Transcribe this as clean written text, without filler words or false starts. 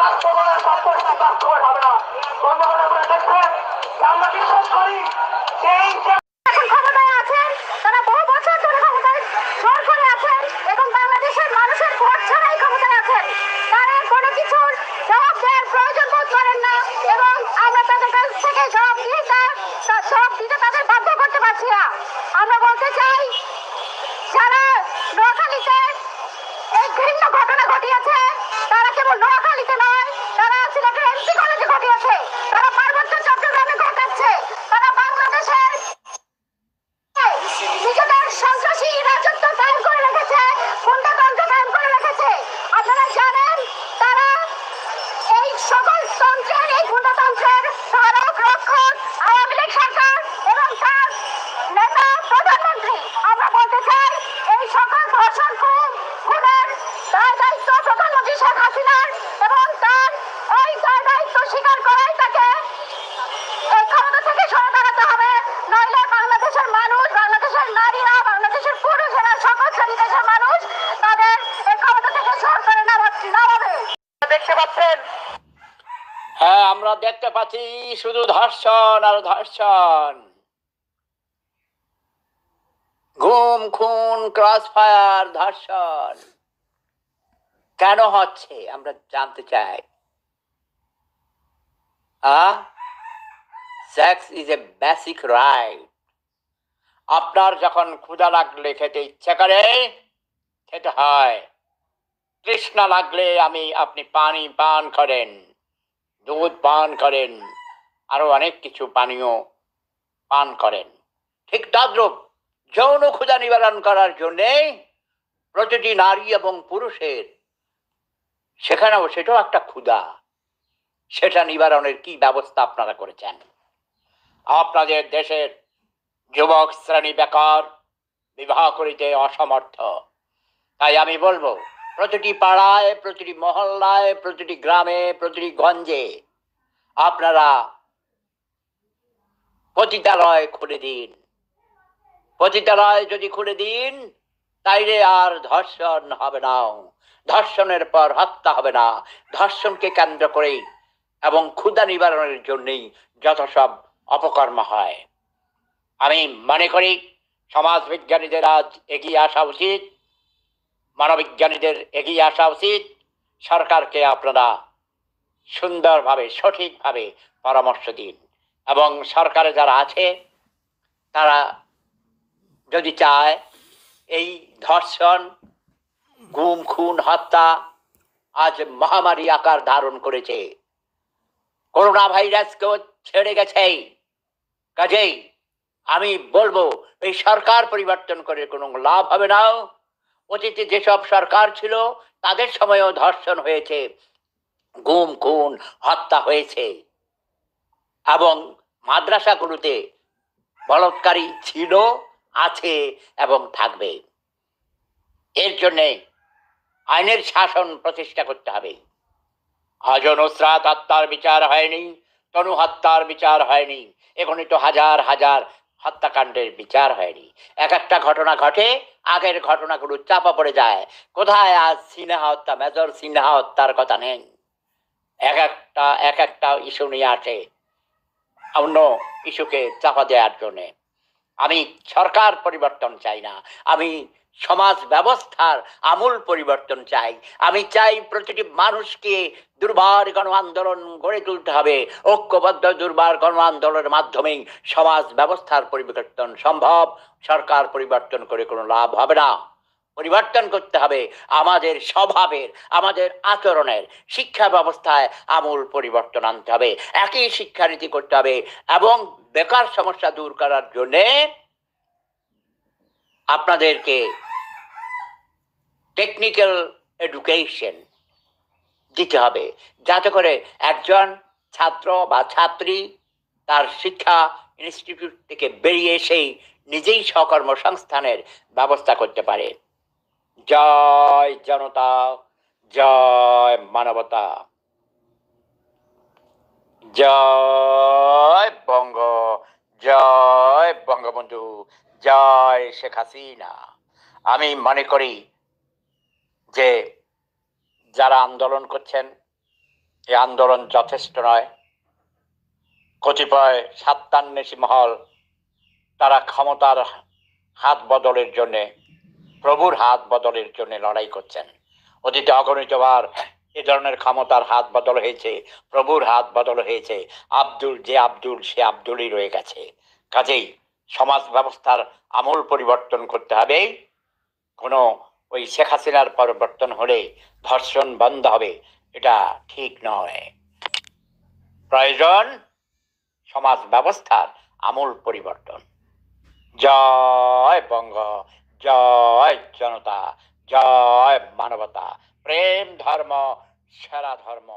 রাষ্ট্রগণের সন্তুষ্টি বাস্তবায়ন হবে না। বন্ধুগণ, আপনারা দেখবেন আমরা বিশ্বাস করি যে এই যে এখন ক্ষমতায় আছেন, তারা বহু বছর ধরে ক্ষমতায় জোর করে আছেন এবং বাংলাদেশের মানুষের ভোট ছাড়াই ক্ষমতায় আছেন। তারা কোনো কিছুর জবাব দেওয়ার প্রয়োজন বোধ করেন না এবং আমরা তাদের কাছ থেকে জবাব দিতে তাদের বাধ্য করতে পারছি না। আমরা বলতে চাই, যারা নোয়াখালীতে এই ঘৃণ্য ঘটনা ঘটিয়েছে, তারা কেবল নোয়াখালীতে নয়, তারা সিলেটের এমসি কলেজে ঘটিয়েছে, তারা পার্বত্য চট্টগ্রামে ঘটাচ্ছে, তারা বাংলাদেশের নিজেদের সন্ত্রাসী রাজত্ব কায়েম করে রেখেছে, গুন্ডাতন্ত্র কায়েম করে রেখেছে। আপনারা জানেন, তারা এই সকল তন্ত্রের, এই গুন্ডাতন্ত্রের ধারক রক্ষক আওয়ামী লীগ সরকার এবং তার নেতা প্রধানমন্ত্রী। আমরা বলতে চাই, এই সকল ধর্ষণ খুনের দায় দায়িত্ব প্রধানমন্ত্রী শেখ হাসিনার এবং তার ওই দায় দায়িত্ব স্বীকার করাই তাকে এই ক্ষমতা থেকে সরে দাঁড়াতে হবে। নইলে বাংলাদেশের মানুষ, বাংলাদেশের নারীরা, বাংলাদেশের পুরুষেরা, সকল শ্রেণী দেশের মানুষ তাদের এই ক্ষমতা থেকে সর করে নামাবে। দেখতে পাচ্ছেন, হ্যাঁ, আমরা দেখতে পাচ্ছি শুধু ধর্ষণ আর ধর্ষণ, গুম খুন, ক্রস ফায়ার, ধর্ষণ কেন হচ্ছে আমরা জানতে চাই। Sex is a basic right. আপনার যখন ক্ষুধা লাগলে খেতে ইচ্ছা করে, খেতে হয়। তৃষ্ণা লাগলে আপনি পানি পান করেন, দুধ পান করেন, আরো অনেক কিছু পানীয় পান করেন। ঠিক তদ্রূপ যৌন ক্ষুধা নিবারণ করার জন্যে প্রতিটি নারী এবং পুরুষের সেটাও একটা ক্ষুধা। সেটা নিবারণের কি ব্যবস্থা আপনারা করেছেন? আপনাদের দেশের যুবক শ্রেণী বেকার, বিবাহ করিতে অসমর্থ। তাই আমি বলবো, প্রতিটি পাড়ায়, প্রতিটি মহল্লায়, প্রতিটি গ্রামে, প্রতিটি গঞ্জে আপনারা পতিতালয় খুলে দিন। পতিতালয় যদি খুলে দিন, তাইলে আর ধর্ষণ হবে না, ধর্ষণের পর হত্যা হবে না। ধর্ষণকে কেন্দ্র করেই এবং ক্ষুধা নিবারণের জন্যই যত সব অপকর্ম হয়। আমি মনে করি সমাজ বিজ্ঞানীদের আজ এগিয়ে আসা উচিত, মানবিজ্ঞানীদের এগিয়ে আসা উচিত। সরকারকে আপনারা সুন্দরভাবে, সঠিকভাবে পরামর্শ দিন এবং সরকারে যারা আছে তারা যদি চায়, এই ধর্ষণ, গুম খুন, হত্যা আজ মহামারী আকার ধারণ করেছে, করোনা ভাইরাসকেও ছেড়ে গেছে। কাজেই আমি বলবো, এই সরকার পরিবর্তন করে কোনো লাভ হবে না। অতীতে যেসব সরকার ছিল তাদের সময়ও ধর্ষণ হয়েছে, গুম খুন, হত্যা হয়েছে এবং মাদ্রাসাগুলোতে বলৎকারী ছিল, আছে এবং থাকবে। এর জন্যে আইনের শাসন প্রতিষ্ঠা করতে হবে। আজও নুসরাত হত্যার বিচার হয়নি, তনু হত্যার বিচার হয়নি, এখনই তো হাজার হাজার হত্যাকাণ্ডের বিচার হয়নি। এক একটা ঘটনা ঘটে, আগের ঘটনাগুলো চাপা পড়ে যায়। কোথায় আজ সিনহা হত্যা, মেজর সিনহা হত্যার কথা নেই। এক একটা ইস্যু নিয়ে আসে অন্য ইস্যুকে চাপা দেওয়ার জন্যে। আমি সরকার পরিবর্তন চাই না, আমি সমাজ ব্যবস্থার আমূল পরিবর্তন চাই। আমি চাই প্রতিটি মানুষকে দুর্বার গণ আন্দোলন গড়ে তুলতে হবে। ঐক্যবদ্ধ দুর্বার গণ আন্দোলনের মাধ্যমেই সমাজ ব্যবস্থার পরিবর্তন সম্ভব। সরকার পরিবর্তন করে কোনো লাভ হবে না। পরিবর্তন করতে হবে আমাদের স্বভাবের, আমাদের আচরণের, শিক্ষা ব্যবস্থায় আমূল পরিবর্তন আনতে হবে, একই শিক্ষানীতি করতে হবে এবং বেকার সমস্যা দূর করার জন্যে আপনাদেরকে টেকনিক্যাল এডুকেশন দিতে হবে, যাতে করে একজন ছাত্র বা ছাত্রী তার শিক্ষা ইনস্টিটিউট থেকে বেরিয়ে এসেই নিজেই স্বকর্মসংস্থানের ব্যবস্থা করতে পারে। জয় জনতা, জয় মানবতা, জয় বঙ্গ, জয় বঙ্গবন্ধু, জয় শেখ হাসিনা। আমি মনে করি যে যারা আন্দোলন করছেন এই আন্দোলন যথেষ্ট নয়। কতিপয় স্বার্থান্বেষী মহল তারা ক্ষমতার হাত বদলের জন্যে, প্রভুর হাত বদলের জন্য লড়াই করছেন। অতীতে অগণিতবার এ ধরনের ক্ষমতার হাত বদল হয়েছে, প্রভুর হাত বদল হয়েছে। যে আব্দুল সে আব্দুলই রয়ে গেছে। কাজেই সমাজ ব্যবস্থার আমূল পরিবর্তন করতে হবে। কোনো ওই শেখ হাসিনার পরিবর্তন হলে ধর্ষণ বন্ধ হবে, এটা ঠিক নয়। প্রয়োজন সমাজ ব্যবস্থার আমূল পরিবর্তন। জয় বঙ্গ, জয় জনতা, জয় মানবতা। প্রেম ধর্ম সেরা ধর্ম।